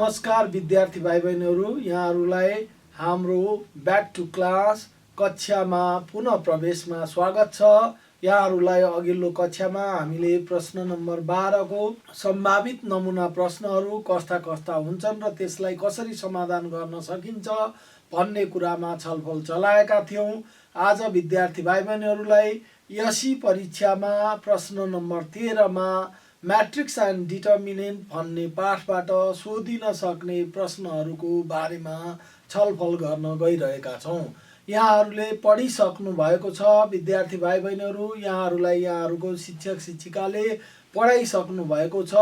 नमस्कार विद्यार्थी भाइ बहिनीहरू, यहाँहरूलाई हाम्रो ब्याक टु क्लास कक्षामा पुनः प्रवेशमा स्वागत छ। यहाँहरूलाई अघिल्लो कक्षामा हामीले प्रश्न नम्बर 12 को सम्भावित नमुना प्रश्नहरू कस्ता कस्ता हुन्छन् र त्यसलाई कसरी समाधान गर्न सकिन्छ भन्ने कुरामा छलफल चलाएका थियौं। आज विद्यार्थी भाइ बहिनीहरूलाई एसई परीक्षामा प्रश्न नम्बर 13 मा मैट्रिक्स एंड डिटर्मिनेन्ट भन्ने पाठबाट सोधिन सक्ने प्रश्नहरूको बारेमा छलफल गर्न गइरहेका छौं। यहाँहरूले पढिसक्नु भएको छ विद्यार्थी भाइ बहिनीहरू, यहाँहरूलाई यहाँहरूको शिक्षक शिक्षिकाले पढाइसक्नु भएको छ।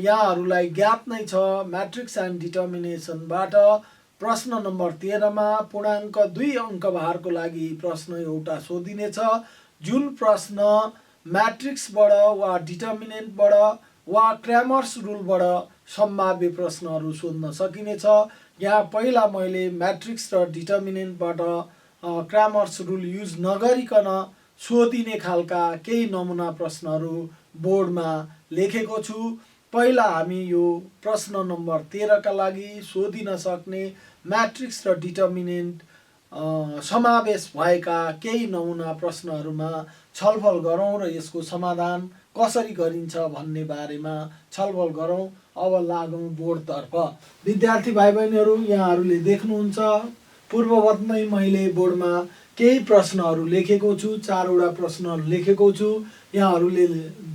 यहाँहरूलाई ज्ञात नै छ मैट्रिक्स एंड डिटर्मिनेसनबाट प्रश्न नम्बर 13 मा पूर्णाङ्क 2 अंक भारको लागि प्रश्न एउटा सोधिनेछ। जुन प्रश्न मैट्रिक्सबाट वा डिटर्मिनेन्टबाट वा क्रैमर्स रुलबाट सम्भाव्य प्रश्नहरू सोध्न सकिनेछ। यहाँ पहिला मैले मैट्रिक्स र डिटर्मिनेन्टबाट क्रैमर्स रुल युज नगरिकन सोधिने खालका केही नमुना प्रश्नहरू बोर्डमा लेखेको छु। पहिला हामी यो प्रश्न नम्बर 13 का लागि सोधिन सक्ने मैट्रिक्स र डिटर्मिनेन्ट समावेश भएका केही नमुना प्रश्नहरूमा छलफल गरौँ र यसको समाधान कसरी गरिन्छ भन्ने बारेमा छलफल गरौँ। अब लागौँ बोर्डतर्फ। विद्यार्थी भाइ बहिनीहरू, यहाँहरूले देख्नुहुन्छ पूर्ववतमै मैले बोर्डमा केही प्रश्नहरू लेखेको छु, 4 वटा प्रश्नहरू लेखेको छु। यहाँहरूले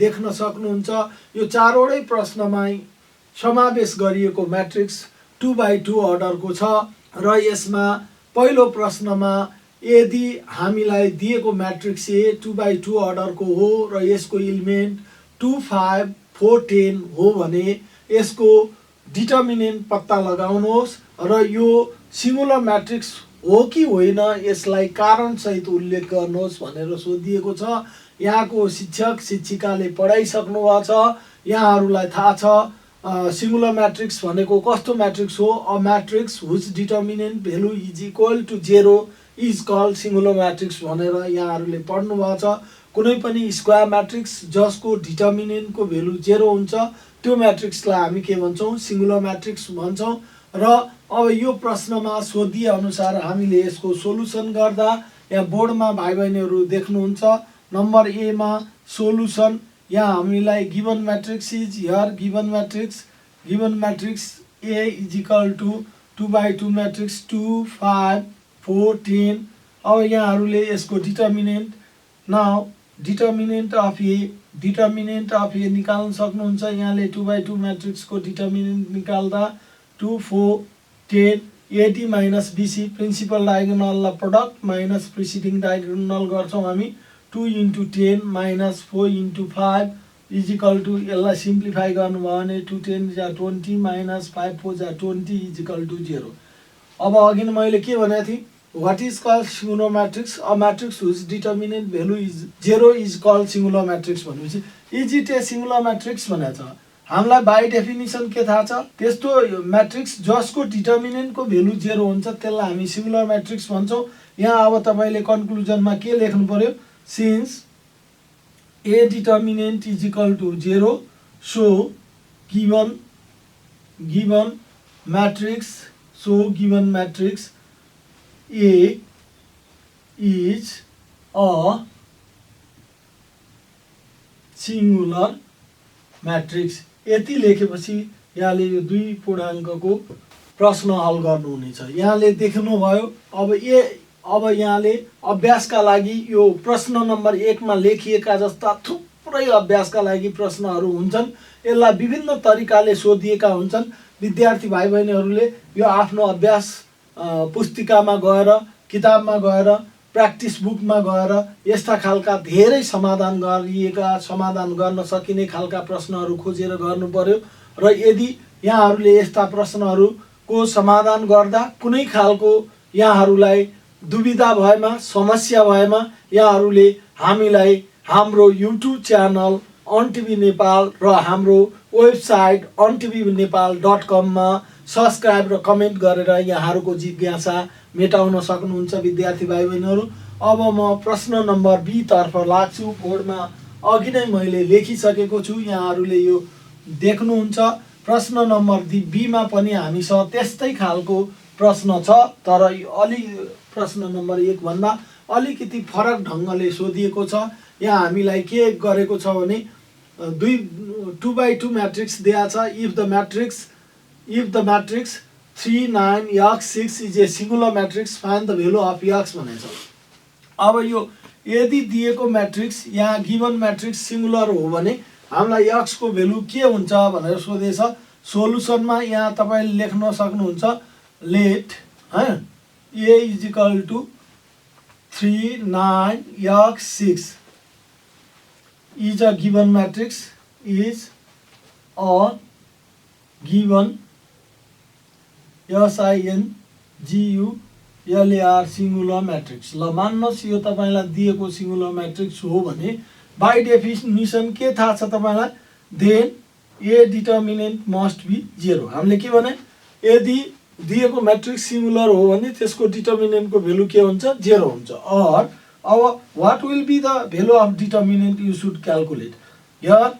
देख्न सक्नुहुन्छ यो 4 वटै प्रश्नमै समावेश गरिएको मैट्रिक्स 2x2 अर्डरको छ र यसमा पहिलो प्रश्नमा यदि हामीलाई दिएको मैट्रिक्स ए 2x2 अर्डरको हो र यसको एलिमेन्ट 2, 5, 4, 10 हो भने यसको डिटर्मिनेन्ट पत्ता लगाउनुहोस् र यो सिंगुलर मैट्रिक्स हो कि होइन यसलाई कारण सहित उल्लेख गर्नुहोस् भनेर सोधिएको छ। यहाँको शिक्षक शिक्षिकाले पढाइसक्नु भएको छ। यहाँहरूलाई थाहा छ सिंगुलर मैट्रिक्स भनेको कस्तो मैट्रिक्स हो। A matrix which determinant value is equal to 0 is called singular matrix भनेर यहाँहरूले पढ्नु भएको छ। कुनै पनि स्क्वायर मैट्रिक्स जसको डिटर्मिनेन्टको भ्यालु 0 हुन्छ त्यो मैट्रिक्सलाई हामी के भन्छौं, सिंगुलर मैट्रिक्स भन्छौं। र अब यो प्रश्नमा सोधिए अनुसार हामीले यसको सोलुसन गर्दा यहाँ बोर्डमा भाइ बहिनीहरू देख्नुहुन्छ नम्बर ए मा सोलुसन। यहाँ हामीलाई given matrix is here given matrix A is equal to 2x2 matrix 2, 5, 4, 10। अब यहाँहरूले यसको determinant now determinant of A निकाल्न सक्नुहुन्छ। यहाँले 2x2 मैट्रिक्स को डिटर्मिनेन्ट निकाल्दा 2, 4, 10 AD minus BC principal diagonal product minus preceding diagonal गर्छौं हामी। 2 into 10 minus 4 into 5 is equal to यसलाई सिम्प्लिफाई गर्नुभयो भने 2 10 जा 20 minus 5 4 जा 20 is equal to 0। अब अघि मैले के भनेको थिएँ, what is called singular matrix, a matrix which determinant value is 0 is called singular matrix भनेपछि is it a singular matrix भनेको छ। हामीलाई बाइ डेफिनिसन के थाहा छ, त्यस्तो मैट्रिक्स जसको डिटर्मिनेन्टको भ्यालु 0 हुन्छ त्यसलाई हामी सिंगुलर मैट्रिक्स भन्छौं। यहाँ अब तपाईले कन्क्लुजनमा के लेख्नु पर्यो, since a determinant is equal to 0 so given matrix A is a singular matrix। यति लेखेपछि यहाँले यो 2 पूर्णाङ्कको प्रश्न हल गर्नुहुनेछ। यहाँले देख्नुभयो अब यहाँले अभ्यासका लागि यो प्रश्न नम्बर 1 मा लेखिएका जस्ता थुप्रै अभ्यासका लागि प्रश्नहरू हुन्छन्। यसलाई विभिन्न तरिकाले सोधिएका हुन्छन्। विद्यार्थी भाइ बहिनीहरूले यो आफ्नो अभ्यास पुस्तिकामा गएर, किताबमा गएर, प्र्याक्टिस बुकमा गएर यस्ता खालका धेरै समाधान गरिएका, समाधान गर्न सकिने खालका प्रश्नहरू खोजेर गर्नु पर्यो। र यदि यहाँहरूले यस्ता प्रश्नहरूको समाधान गर्दा कुनै खालको यहाँहरूलाई दुविधा भएमा, समस्या भएमा यहाँहरूले हामीलाई हाम्रो युट्युब च्यानल अनटिभी नेपाल र हाम्रो वेबसाइट ontvnepal.com मा सब्स्क्राइब र कमेन्ट गरेर यहाँहरूको जिज्ञासा मेटाउन सक्नुहुन्छ विद्यार्थी भाइ बहिनीहरू। अब म प्रश्न नम्बर बी तर्फ लाग्छु। बोर्डमा अघि नै मैले लेखिसकेको छु, यहाँहरूले यो देख्नुहुन्छ। प्रश्न नम्बर बीमा पनि हामीसँग त्यस्तै खालको प्रश्न छ, तर अलि प्रश्न नम्बर 1 भन्दा अलिकति फरक ढङ्गले सोधिएको छ। यहाँ हामीलाई के गरेको छ भने 2x2 म्याट्रिक्स दिएको छ। If the matrix 3 9 x 6 is a singular matrix, find the value of x भनेछ। अब यो यदि दिएको म्याट्रिक्स यहाँ गिभन म्याट्रिक्स सिंगुलर हो भने हामीलाई x को भ्यालु के हुन्छ भनेर सोधेछ। सोलुसनमा यहाँ तपाईले लेख्न सक्नुहुन्छ, let a is equal to 3 9 x 6 is a given matrix, is a given SINGULAR singular matrix. ल मान्नुहोस् यो तपाईलाई दिएको सिंगुलर म्याट्रिक्स हो भने बाई डेफिनिसन के थाहा छ तपाईलाई, then A determinant must be 0। हामीले के भने यदि दिएको म्याट्रिक्स सिंगुलर हो भने त्यसको डिटर्मिनेन्टको भ्यालु के हुन्छ, 0 हुन्छ। और अब what will be the value of determinant you should calculate? Here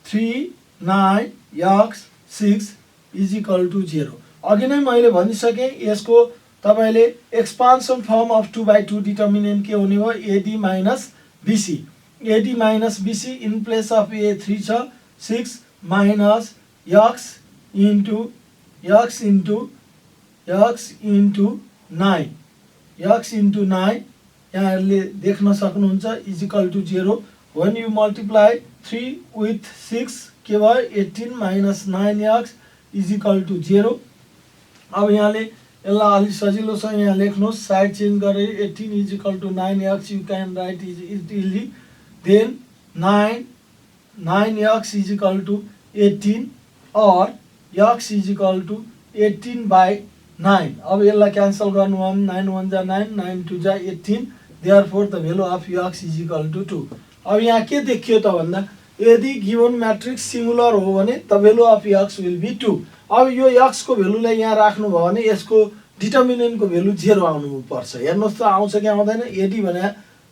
3 9 x 6 is equal to 0। अघि नै मैले भनिसकेँ, यसको तपाईले expansion form of 2x2 determinant के हुने हो, AD minus BC। AD minus BC in place of A 3 छ, 6 माइनस x इन्टु 9 यहाँले देख्न सक्नुहुन्छ is equal to 0। When you multiply 3 with 6 के भयो, 18 minus 9x is equal to 0। अब यहाँले यसलाई अलि सजिलोसँग यहाँ लेख्नुहोस्, साइड चेन्ज गरेर 18 is equal to 9x you can write is easily, then 9x is equal to 18 और x इज इक्वल टु 18/9। अब यसलाई क्यान्सल गर्नु हो भने 9 1 जा 9 9 2 जा 18, therefore the value of x is equal to 2। अब यहाँ के देखियो त भन्दा यदि गिवन म्याट्रिक्स सिंगुलर हो भने the value of x will be 2। अब यो x को भ्यालुलाई यहाँ राख्नु भयो भने यसको डिटर्मिनेन्टको भ्यालु 0 आउनु पर्छ। हेर्नुहोस् त आउँछ कि आउँदैन, AD भने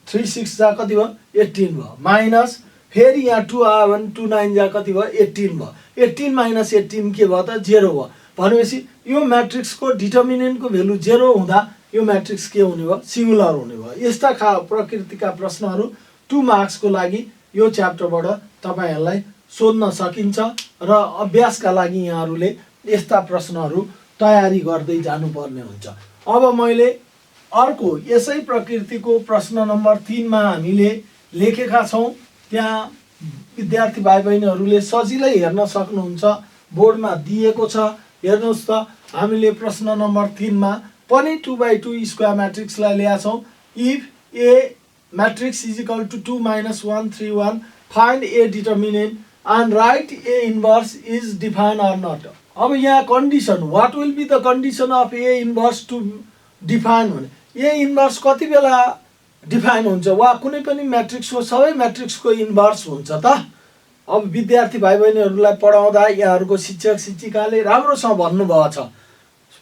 3 6 जा कति भयो, 18 भयो, माइनस फेरि यहाँ 2 आयो भने 2 9 जा कति भयो, 18 भयो, 18 माइनस 18 के भयो त 0 भयो। भनेपछि यो म्याट्रिक्सको डिटर्मिनेन्टको भ्यालु 0 हुँदा यो म्याट्रिक्स के हुने भयो, सिंगुलर हुने भयो। यस्ता प्रकृतिका प्रश्नहरू 2 मार्क्सको लागि यो च्याप्टरबाट तपाईहरुलाई सोध्न सकिन्छ र अभ्यासका लागि यहाँहरूले यस्ता प्रश्नहरू तयारी गर्दै जानुपर्ने हुन्छ। अब मैले अर्को यसै प्रकृतिको प्रश्न नम्बर 3 मा हामीले लेखेका छौं। त्यहाँ विद्यार्थी भाइ बहिनीहरूले सजिलै हेर्न सक्नुहुन्छ, बोर्डमा दिएको छ। हेर्नुहोस् त, हामीले प्रश्न नम्बर 3 मा पनि 2x2 स्क्वायर म्याट्रिक्सलाई ल्याएका छौं। If A matrix is equal to 2 - 1 3 1 find A determinant and write A inverse is define or not. अब यहाँ condition, what will be the condition of A inverse to define भने A inverse कति बेला define हुन्छ वा कुनै पनि म्याट्रिक्सको सबै म्याट्रिक्सको इन्भर्स हुन्छ त। अब विद्यार्थी भाइ बहिनीहरूलाई पढाउँदा यहाँहरूको शिक्षक शिक्षिकाले राम्रोसँग भन्नुभएको छ,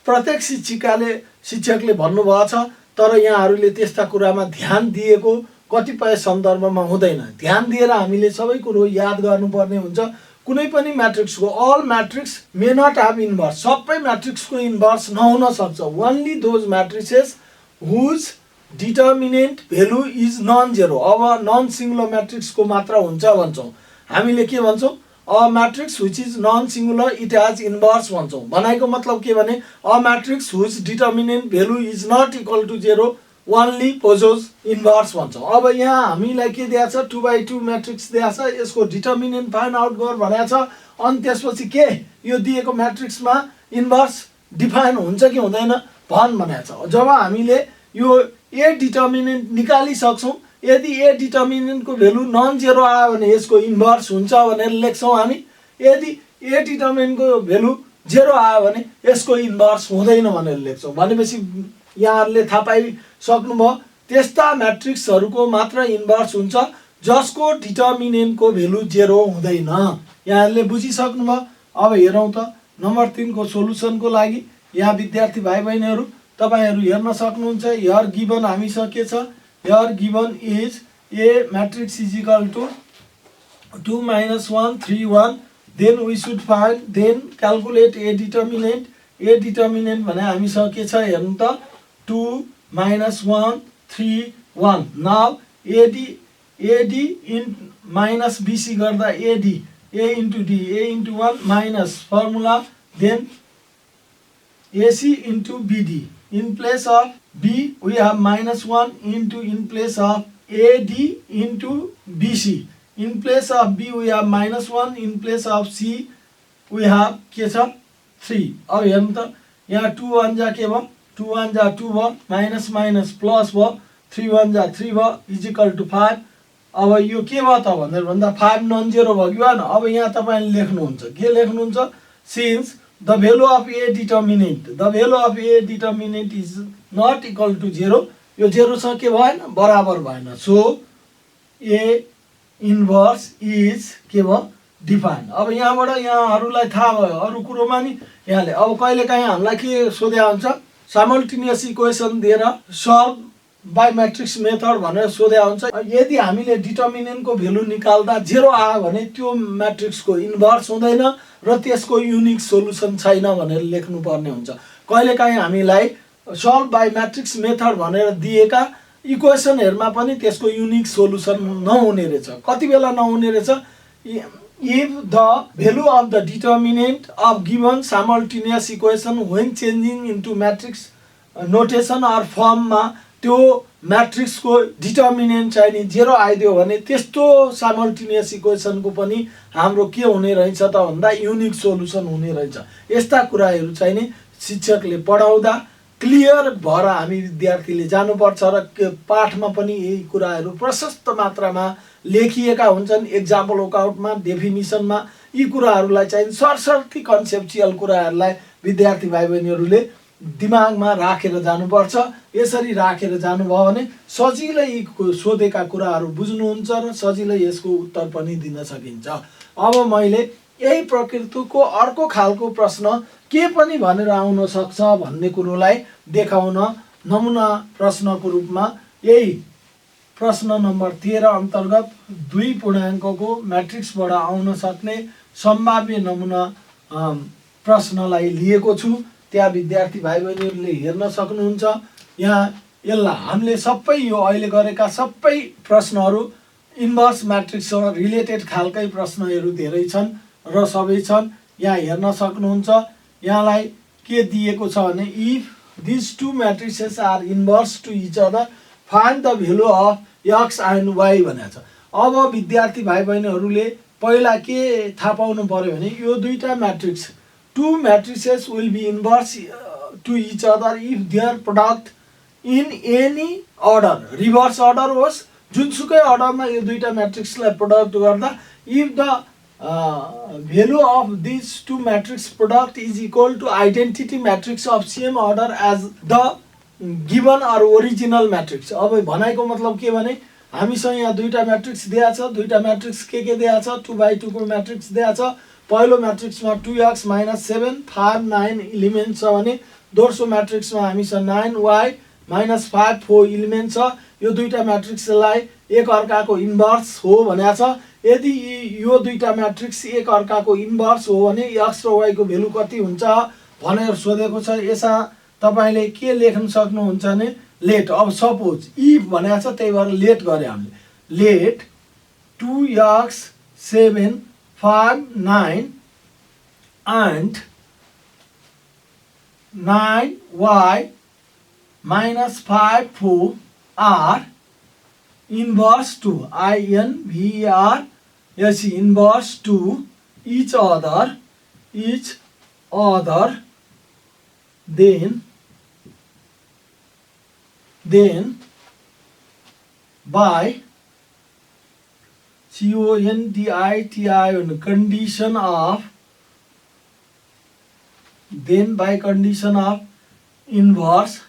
प्रत्येक शिक्षकले भन्नुभएको छ, तर यहाँहरूले त्यस्ता कुरामा ध्यान दिएको कतिपय सन्दर्भमा हुँदैन। ध्यान दिएर हामीले सबै कुरो याद गर्नुपर्ने हुन्छ। कुनै पनि म्याट्रिक्सको all matrix may not have inverse, सबै म्याट्रिक्सको इन्भर्स नहुन सक्छ। Only those matrices whose determinant value is non zero. अब नन सिंगुलर म्याट्रिक्सको मात्र हुन्छ भन्छौँ हामीले। के भन्छौँ? A matrix which is non singular it has inverse भन्छौँ। भनाइको मतलब के भने a matrix which determinant value is not equal to zero only possess inverse भन्छौँ। अब यहाँ हामीलाई के दिएको छ? 2x2 म्याट्रिक्स दिएको छ, यसको डिटर्मिनेन्ट फाइन्ड आउट गर भनेको छ। अनि त्यसपछि के यो दिएको म्याट्रिक्समा इन्भर्स डिफाइन हुन्छ कि हुँदैन भन भनेको छ। जब हामीले यो ए डिटर्मिनेन्ट निकालिसक्छौँ, यदि ए डिटर्मिनेन्टको भेल्यु नन जेरो आयो भने यसको इन्भर्स हुन्छ भनेर लेख्छौँ हामी। यदि ए डिटर्मिनेन्टको भेल्यु जेरो आयो भने यसको इन्भर्स हुँदैन भनेर लेख्छौँ। भनेपछि यहाँहरूले थाहा पाइसक्नुभयो, त्यस्ता म्याट्रिक्सहरूको मात्र इन्भर्स हुन्छ जसको डिटर्मिनेन्टको भेल्यु जेरो हुँदैन। यहाँहरूले बुझिसक्नुभयो। अब हेरौँ त नम्बर 3 को सोलुसनको लागि। यहाँ विद्यार्थी भाइ बहिनीहरू तपाईहरु हेर्न सक्नुहुन्छ। हियर गिवन हामीसँग के छ? Here given is A matrix is equal to 2 - 1 3 1 then we should find then calculate A determinant भने हामीसँग के छ हेर्नु त 2 -1 3 1 now AD in minus BC गर्दा AD a into d a into 1 minus formula then ac into bd in place of b we have -1 into in place of ad into bc in place of b we have -1 in place of c we have के छ 3 अब हेर्नु त यहाँ 2 1 जा के भयो 2 1 जा 2 भयो माइनस माइनस प्लस भयो 3 1 जा 3 भयो इक्वल टु 5 अब यो के भयो त भनेर भन्दा 5 नन जेरो भयो कि भएन अब यहाँ तपाईले लेख्नुहुन्छ के लेख्नुहुन्छ since the value of A determinant is not equal to 0 यो 0 सँग के भएन बराबर भएन सो ए इन्भर्स इज के भयो डिफाइन अब यहाँबाट यहाँहरूलाई थाहा भयो अरु कुरोमा नि यहाँले अब कहिलेकाहीँ हामीलाई के सोध्या हुन्छ साइमल्टेनियस इक्वेसन दिएर सल्भ बाई म्याट्रिक्स मेथड भनेर सोध्या हुन्छ यदि हामीले डिटर्मिनेन्टको भ्यालु निकाल्दा 0 आयो भने त्यो म्याट्रिक्सको इन्भर्स हुँदैन र त्यसको युनिक सोलुसन छैन भनेर लेख्नु पर्ने हुन्छ कहिलेकाहीँ हामीलाई सल्भ बाई म्याट्रिक्स मेथड भनेर दिएका इक्वेसनहरुमा पनि त्यसको युनिक सोलुसन नहुने रहेछ कति बेला नहुने रहेछ if the value of the determinant of given simultaneous equation when changing into matrix notation or form मा त्यो म्याट्रिक्स को डिटर्मिनेन्ट चाहिँ नि 0 आइदियो भने त्यस्तो साइमल्टेनियस इक्वेसन को पनि हाम्रो के हुने रहेछ त भन्दा युनिक सोलुसन हुने रहेछ यस्ता कुराहरु चाहिँ नि शिक्षकले पढाउँदा क्लियर भएर हामी विद्यार्थीले जानुपर्छ र पाठमा पनि यही कुराहरु प्रशस्त मात्रामा लेखिएका हुन्छन् एक्जाम्पल वर्कआउटमा डेफिनिसनमा यी कुराहरुलाई चाहिँ सरसर्ती कन्सेप्चुअल कुराहरुलाई विद्यार्थी भाइ बहिनीहरुले दिमागमा राखेर जानुपर्छ यसरी राखेर जानुभयो भने सजिलै यी सोधेका कुराहरु बुझ्नुहुन्छ र सजिलै यसको उत्तर पनि दिन सकिन्छ अब मैले यही प्रकृतिको अर्को खालको प्रश्न के पनि भनेर आउन सक्छ भन्ने कुरोलाई देखाउन नमुना प्रश्नको रूपमा यही प्रश्न नम्बर 13 अन्तर्गत 2 पूर्णाङ्कको म्याट्रिक्सबाट आउन सक्ने सम्भाव्य नमुना प्रश्नलाई लिएको छु त्यहाँ विद्यार्थी भाइ बहिनीहरुले हेर्न सक्नुहुन्छ यहाँ यसलाई हामीले सबै यो अहिले गरेका सबै प्रश्नहरु इन्भर्स म्याट्रिक्ससँग रिलेटेड खालकै प्रश्नहरु धेरै छन् र सबै छन् यहाँ हेर्न सक्नुहुन्छ यहाँलाई के दिएको छ भने if this two matrices are inverse to each other find the value of x and y भनेको छ अब विद्यार्थी भाइ बहिनीहरुले पहिला के थाहा पाउनु पर्यो भने यो दुईटा matrix two matrices will be inverse to each other if their product in any order reverse order होस् जुनसुकै अर्डरमा यो दुईटा म्याट्रिक्सलाई प्रोडक्ट गर्दा if the value of these two matrix product is equal to identity matrix of same order as the given or original matrix अब भनाइको मतलब के भने हामीसँग यहाँ दुईटा म्याट्रिक्स दिया छ दुईटा म्याट्रिक्स के दिया छ 2/2 को म्याट्रिक्स दिया छ पहिलो म्याट्रिक्समा 2x - 7 5 9 एलिमेन्ट छ भने दोस्रो म्याट्रिक्समा हामीसँग 9y - 5 4 एलिमेन्ट छ यो दुईटा म्याट्रिक्सलाई एक अर्काको इन्भर्स हो भनेको छ यदि यो दुईटा म्याट्रिक्स एक अर्काको इन्भर्स हो भने x र y को भ्यालु कति हुन्छ भनेर सोधेको छ यसमा तपाईले के लेख्न सक्नुहुन्छ भने लेट अब सपोज इफ भनेको छ त्यही भएर लेट गरे हामीले late 2x 7 5 9 and 9y - 5 4 are inverse to inverse to each other then by CONDITI condition of inverse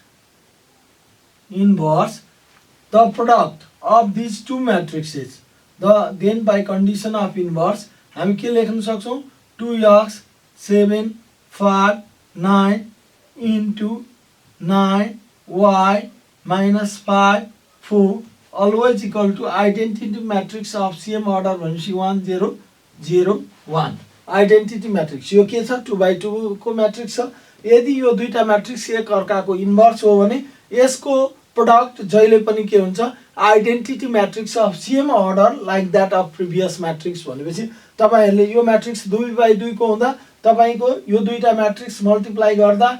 the product of these two matrices then by condition of inverse हामी के लेख्न सक्छौं 2x 7 5 9 into 9y - 5 4 always equal to identity matrix of same order भनेपछि 1 0 0 1 identity matrix यो के छ 2x2 को matrix छ। यदि यो दुईटा म्याट्रिक्स एक अर्काको इन्भर्स हो भने यसको प्रोडक्ट जहिले पनि के हुन्छ identity matrix of same order like that of previous matrix भनेपछि तपाईहरुले यो म्याट्रिक्स 2x2 को हुँदा तपाईको यो दुईटा म्याट्रिक्स मल्टिप्लाई गर्दा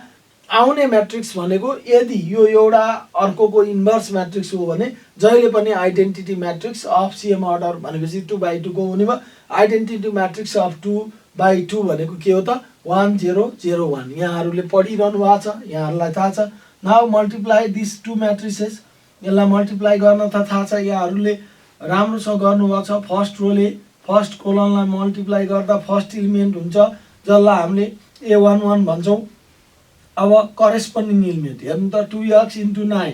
आउने म्याट्रिक्स भनेको यदि यो एउटा अर्कोको इन्भर्स म्याट्रिक्स हो भने जहिले पनि identity matrix of same order भनेपछि 2x2 को हुने भयो। आइडेन्टिटी म्याट्रिक्स अफ 2x2 भनेको के हो त 1 0 0 1 यहाँहरुले पढिरहनु भएको छ यहाँहरुलाई थाहा छ। नाउ मल्टिप्लाई दिस टु म्याट्रिसेस यसलाई मल्टिप्लाई गर्न त थाहा छ यहाँहरुले राम्रोसँग गर्नुभएको छ। फर्स्ट रोले फर्स्ट कोलनलाई मल्टिप्लाई गर्दा फर्स्ट एलिमेन्ट हुन्छ जसलाई हामीले A11 भन्छौं। अब करेस्पोन्डिङ एलिमेन्ट हेर्नु त 2x * 9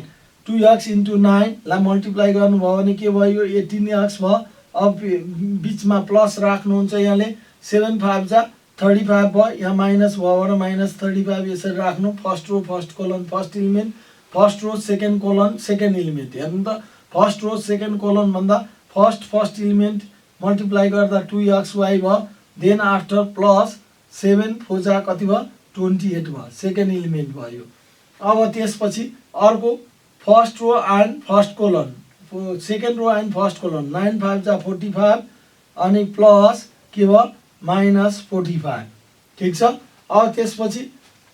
2x * 9 लाई मल्टिप्लाई गर्नुभयो भने के भयो 18x भयो। अब बीचमा प्लस राख्नुहुन्छ यहाँले 7 5 जा 35 भयो यहाँ माइनस भयो भने -35 यसरी राख्नु। First row first colon first element first row second colon second element हेर्नु त फर्स्ट रो सेकेन्ड कोलन भन्दा फर्स्ट एलिमेन्ट मल्टिप्लाई गर्दा 2xy भयो। देन आफ्टर प्लस 7 4 जा कति भयो 28 भयो सेकेन्ड एलिमेन्ट भयो। अब त्यसपछि अर्को first row and first colon second row and first colon 9 5 जा 45 अनि प्लस के भयो -45 ठीक छ। अब त्यसपछि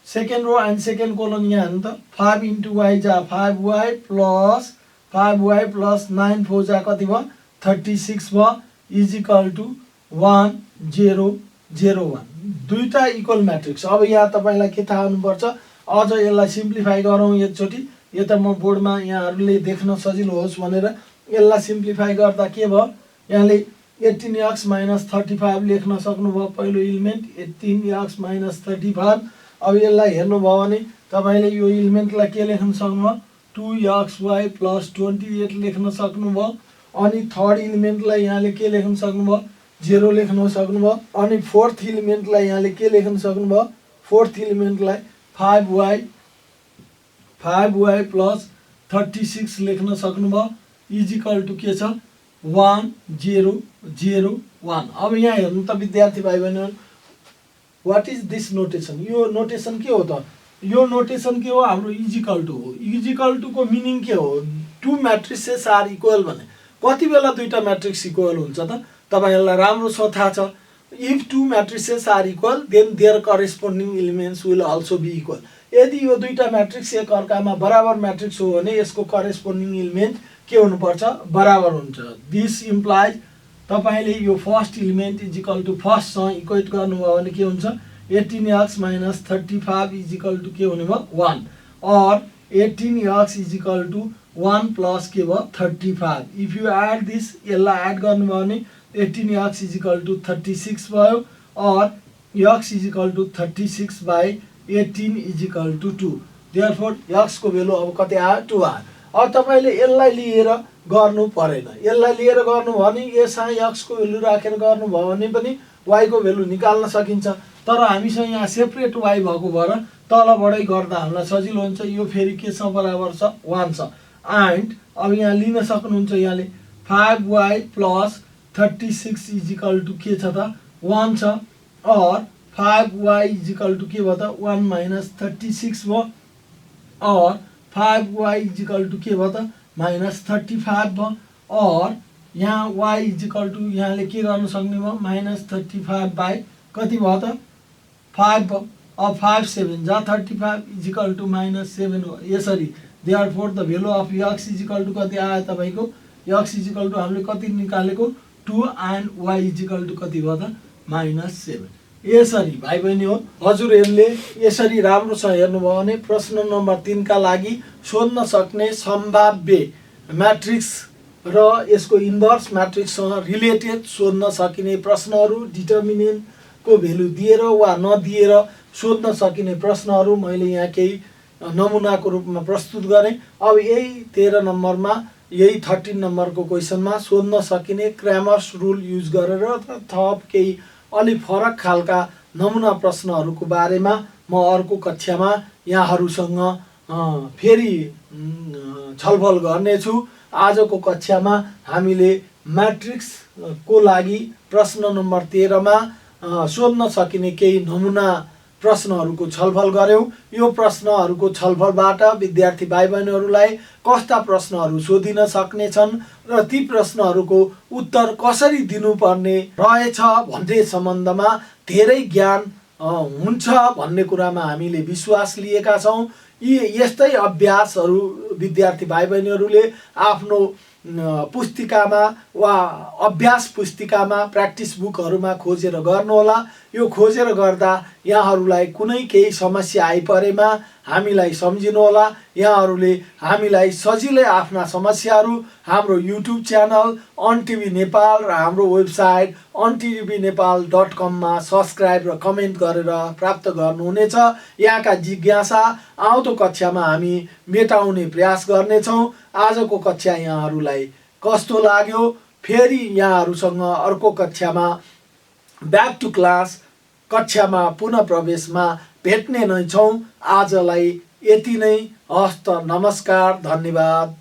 second row and second colon यहाँ हेर्नु त 5 * y जा 5y प्लस 5y प्लस 9 4 जा कति भयो 36 भयो इक्वल टु 1 0 0 1 दुईटा इक्वल म्याट्रिक्स। अब यहाँ तपाईलाई के थाहा हुनुपर्छ अझ यसलाई सिम्प्लिफाई गरौँ एकचोटी यो त म बोर्डमा यहाँहरुले देख्न सजिलो होस् भनेर यसलाई सिम्प्लिफाई गर्दा के भयो यहाँले 18x - 35 लेख्न सक्नुभयो पहिलो एलिमेन्ट 18x - 35। अब यसलाई हेर्नुभयो भने तपाईले यो एलिमेन्टलाई के लेख्न सक्नुभयो 2xy + 28 लेख्न सक्नुभयो। अनि थर्ड एलिमेन्टलाई यहाँले के लेख्न सक्नुभयो 0 लेख्न सक्नुभयो। अनि फोर्थ एलिमेन्टलाई यहाँले के लेख्न सक्नुभयो फोर्थ एलिमेन्टलाई 5y + 36 लेख्न सक्नुभयो इक्वल टु के छ 1 0 0 1। अब यहाँ हेर्नु त विद्यार्थी भाइ बहिनीहरु व्हाट इज दिस नोटेसन यो नोटेसन के हो त यो नोटेसन के हो हाम्रो इक्वल टु हो। इक्वल टु को मिनिङ के हो टु म्याट्रिसेस आर इक्वल भने कति बेला दुईटा म्याट्रिक्स इक्वल हुन्छ त तपाईहरुलाई राम्रो छ थाहा छ। If two matrices are equal then their corresponding elements will also be equal. यदि यो दुईटा म्याट्रिक्स एक अर्कामा बराबर म्याट्रिक्स हो भने यसको करेस्पोन्डिङ एलिमेन्ट के हुनुपर्छ बराबर हुन्छ। दिस इम्प्लाइज तपाईले यो first element equal to first सँग इक्वेट गर्नुभयो भने के हुन्छ 18x - 35 इक्वल टु के हुने भयो 1 और 18x इक्वल टु 1 प्लस के भयो 35। इफ यु एड दिस यसलाई एड गर्नुभयो भने 18x इक्वल टु 36 भयो और x equal to 36 by 18 equal to 2। Therefore x को भ्यालु अब कति आयो 2 आयो। अब तपाईले यसलाई लिएर गर्नु परेन यसलाई लिएर गर्नु भने यसमा x को भ्यालु राखेर गर्नु भयो भने पनि y को भ्यालु निकाल्न सकिन्छ। तर हामीसँग यहाँ सेपरेट y भएको भएर तलबाटै गर्दा हामीलाई सजिलो हुन्छ। यो फेरि के सँग बराबर छ 1 छ एन्ड अब यहाँ लिन सक्नुहुन्छ यहाँले 5y + 36 इक्वल टु के छ त 1 छ और 5y इक्वल टु के भयो त 1 - 36 भयो और 5y इक्वल टु के भयो त -35 भयो और यहाँ y इक्वल टु यहाँले के गर्न सक्ने भयो -35 बाई कति भयो त 5 भयो। अब 5 7 जा 35 इक्वल टु -7 हो यसरी। Therefore the value of x equal to कति आयो तपाईको x इक्वल टु हामीले कति निकालेको 2 एन्ड y इक्वल टु कति भयो त -7। यसरी भाइ बहिनी हो हजुरहरुले यसरी राम्रोसँग हेर्नुभयो भने प्रश्न नम्बर 3 का लागि सोध्न सक्ने सम्भाव्य म्याट्रिक्स र यसको इन्भर्स म्याट्रिक्स सँग रिलेटेड सोध्न सकिने प्रश्नहरु डिटर्मिनेन्ट को भ्यालु दिएर वा नदिएर सोध्न सकिने प्रश्नहरु मैले यहाँ केही नमुनाको रूपमा प्रस्तुत गरे। अब यही 13 नम्बरमा यही 13 नम्बरको क्वेशनमा सोध्न सकिने क्रैमर्स रुल युज गरेर थप केही अलि फरक खालका नमुना प्रश्नहरुको बारेमा म अर्को कक्षामा यहाँहरुसँग फेरि छलफल गर्नेछु। आजको कक्षामा हामीले म्याट्रिक्स को लागि प्रश्न नम्बर 13 मा सोध्न सकिने केही नमुना प्रश्नहरूको छलफल गऱ्यौँ। यो प्रश्नहरूको छलफलबाट विद्यार्थी भाइ बहिनीहरूलाई कस्ता प्रश्नहरू सोधिन सक्नेछन् र ती प्रश्नहरूको उत्तर कसरी दिनुपर्ने रहेछ भन्ने सम्बन्धमा धेरै ज्ञान हुन्छ भन्ने कुरामा हामीले विश्वास लिएका छौँ। यस्तै अभ्यासहरू विद्यार्थी भाइ बहिनीहरूले आफ्नो पुस्तिकामा वा अभ्यास पुस्तिकामा प्र्याक्टिस बुकहरूमा खोजेर गर्नुहोला। यो खोजेर गर्दा यहाँहरूलाई कुनै केही समस्या आइपरेमा हामीलाई सम्झिनुहोला। यहाँहरूले हामीलाई सजिलै आफ्ना समस्याहरू हाम्रो YouTube channel on TV Nepal र हाम्रो वेबसाइट ontvnepal.com मा सब्सक्राइब र कमेन्ट गरेर प्राप्त गर्नुहुनेछ। यहाँका जिज्ञासा आउँदो कक्षामा हामी मेटाउने प्रयास गर्नेछौँ। आजको कक्षा यहाँहरूलाई कस्तो लाग्यो? फेरि यहाँहरूसँग अर्को कक्षामा ब्याक टु क्लास कक्षामा पुनः प्रवेशमा भेट्ने नै छौँ। आजलाई यति नै। हस्त नमस्कार, धन्यवाद।